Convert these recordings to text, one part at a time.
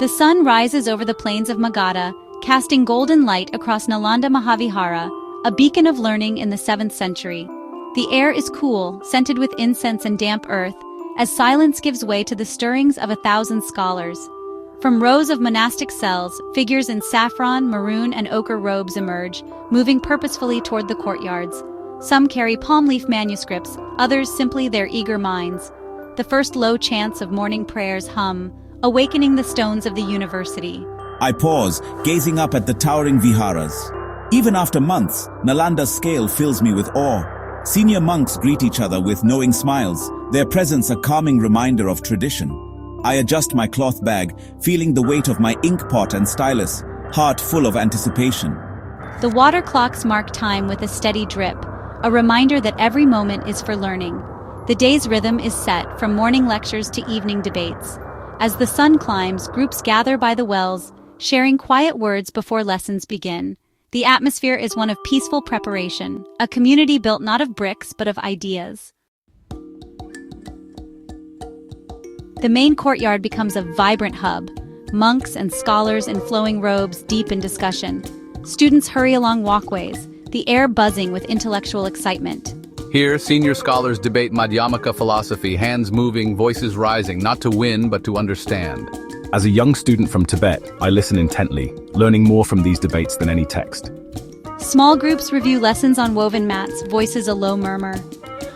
The sun rises over the plains of Magadha, casting golden light across Nalanda Mahavihara, a beacon of learning in the 7th century. The air is cool, scented with incense and damp earth, as silence gives way to the stirrings of 1,000 scholars. From rows of monastic cells, figures in saffron, maroon, and ochre robes emerge, moving purposefully toward the courtyards. Some carry palm leaf manuscripts, others simply their eager minds. The first low chants of morning prayers hum, awakening the stones of the university. I pause, gazing up at the towering viharas. Even after months, Nalanda's scale fills me with awe. Senior monks greet each other with knowing smiles, their presence a calming reminder of tradition. I adjust my cloth bag, feeling the weight of my ink pot and stylus, heart full of anticipation. The water clocks mark time with a steady drip, a reminder that every moment is for learning. The day's rhythm is set from morning lectures to evening debates. As the sun climbs, groups gather by the wells, sharing quiet words before lessons begin. The atmosphere is one of peaceful preparation, a community built not of bricks but of ideas. The main courtyard becomes a vibrant hub, monks and scholars in flowing robes deep in discussion. Students hurry along walkways, the air buzzing with intellectual excitement. Here, senior scholars debate Madhyamaka philosophy, hands moving, voices rising, not to win, but to understand. As a young student from Tibet, I listen intently, learning more from these debates than any text. Small groups review lessons on woven mats, voices a low murmur.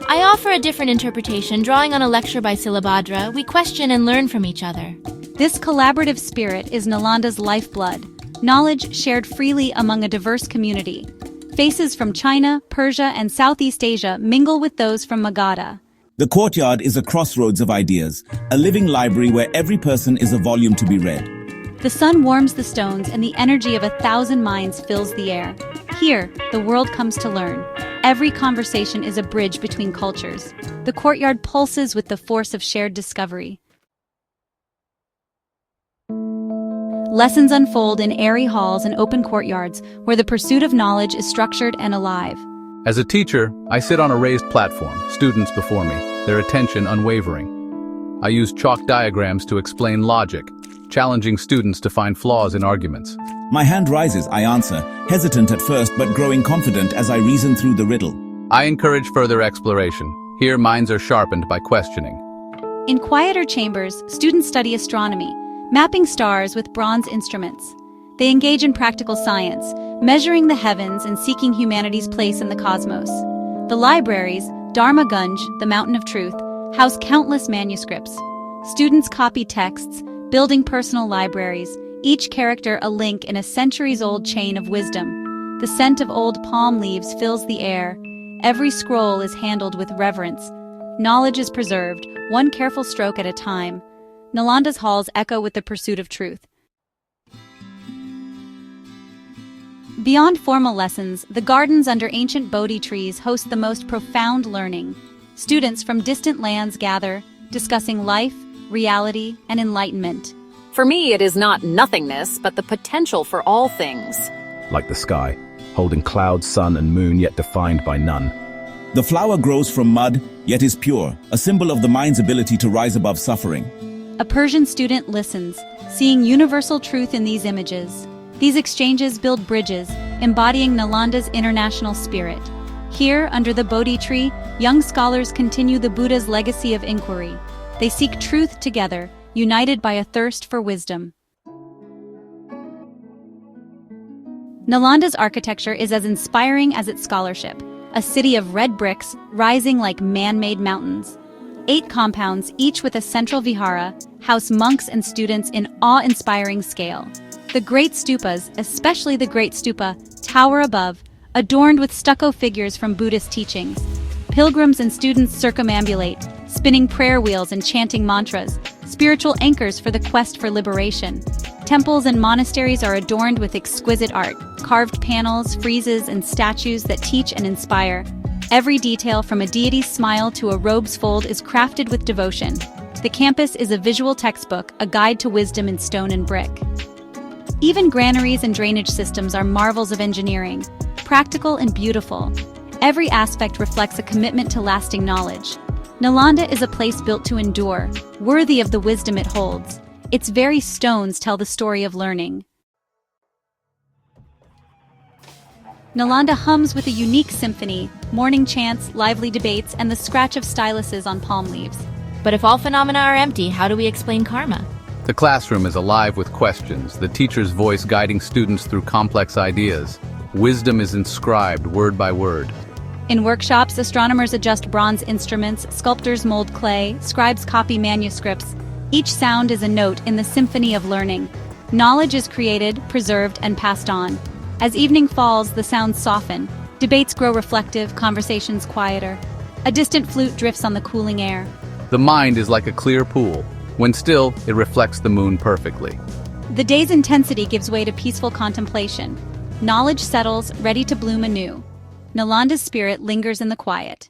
I offer a different interpretation, drawing on a lecture by Silabhadra. We question and learn from each other. This collaborative spirit is Nalanda's lifeblood, knowledge shared freely among a diverse community. Faces from China, Persia, and Southeast Asia mingle with those from Magadha. The courtyard is a crossroads of ideas, a living library where every person is a volume to be read. The sun warms the stones and the energy of 1,000 minds fills the air. Here, the world comes to learn. Every conversation is a bridge between cultures. The courtyard pulses with the force of shared discovery. Lessons unfold in airy halls and open courtyards where the pursuit of knowledge is structured and alive. As a teacher, I sit on a raised platform, students before me, their attention unwavering. I use chalk diagrams to explain logic, challenging students to find flaws in arguments. My hand rises, I answer, hesitant at first but growing confident as I reason through the riddle. I encourage further exploration. Here, minds are sharpened by questioning. In quieter chambers, students study astronomy, mapping stars with bronze instruments. They engage in practical science, measuring the heavens and seeking humanity's place in the cosmos. The libraries, Dharma Gunj, the Mountain of Truth, house countless manuscripts. Students copy texts, building personal libraries, each character a link in a centuries-old chain of wisdom. The scent of old palm leaves fills the air. Every scroll is handled with reverence. Knowledge is preserved, one careful stroke at a time. Nalanda's halls echo with the pursuit of truth. Beyond formal lessons, the gardens under ancient Bodhi trees host the most profound learning. Students from distant lands gather, discussing life, reality, and enlightenment. For me, it is not nothingness, but the potential for all things. Like the sky, holding clouds, sun, and moon, yet defined by none. The flower grows from mud, yet is pure, a symbol of the mind's ability to rise above suffering. A Persian student listens, seeing universal truth in these images. These exchanges build bridges, embodying Nalanda's international spirit. Here, under the Bodhi tree, young scholars continue the Buddha's legacy of inquiry. They seek truth together, united by a thirst for wisdom. Nalanda's architecture is as inspiring as its scholarship, a city of red bricks rising like man-made mountains. 8 compounds, each with a central vihara, house monks and students in awe-inspiring scale. The great stupas, especially the Great Stupa, tower above, adorned with stucco figures from Buddhist teachings. Pilgrims and students circumambulate, spinning prayer wheels and chanting mantras, spiritual anchors for the quest for liberation. Temples and monasteries are adorned with exquisite art, carved panels, friezes, and statues that teach and inspire. Every detail, from a deity's smile to a robe's fold, is crafted with devotion. The campus is a visual textbook, a guide to wisdom in stone and brick. Even granaries and drainage systems are marvels of engineering, practical and beautiful. Every aspect reflects a commitment to lasting knowledge. Nalanda is a place built to endure, worthy of the wisdom it holds. Its very stones tell the story of learning. Nalanda hums with a unique symphony, morning chants, lively debates, and the scratch of styluses on palm leaves. But if all phenomena are empty, how do we explain karma? The classroom is alive with questions, the teacher's voice guiding students through complex ideas. Wisdom is inscribed word by word. In workshops, astronomers adjust bronze instruments, sculptors mold clay, scribes copy manuscripts. Each sound is a note in the symphony of learning. Knowledge is created, preserved, and passed on. As evening falls, the sounds soften. Debates grow reflective, conversations quieter. A distant flute drifts on the cooling air. The mind is like a clear pool. When still, it reflects the moon perfectly. The day's intensity gives way to peaceful contemplation. Knowledge settles, ready to bloom anew. Nalanda's spirit lingers in the quiet.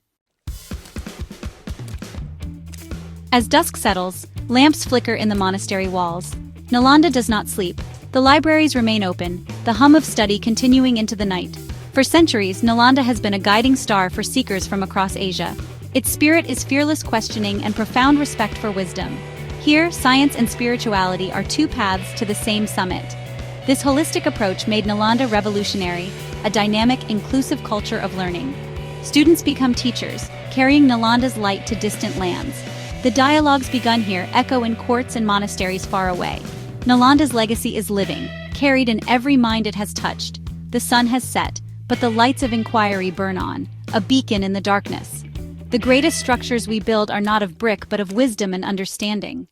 As dusk settles, lamps flicker in the monastery walls. Nalanda does not sleep. The libraries remain open, the hum of study continuing into the night. For centuries, Nalanda has been a guiding star for seekers from across Asia. Its spirit is fearless questioning and profound respect for wisdom. Here, science and spirituality are two paths to the same summit. This holistic approach made Nalanda revolutionary, a dynamic, inclusive culture of learning. Students become teachers, carrying Nalanda's light to distant lands. The dialogues begun here echo in courts and monasteries far away. Nalanda's legacy is living, carried in every mind it has touched. The sun has set, but the lights of inquiry burn on, a beacon in the darkness. The greatest structures we build are not of brick but of wisdom and understanding.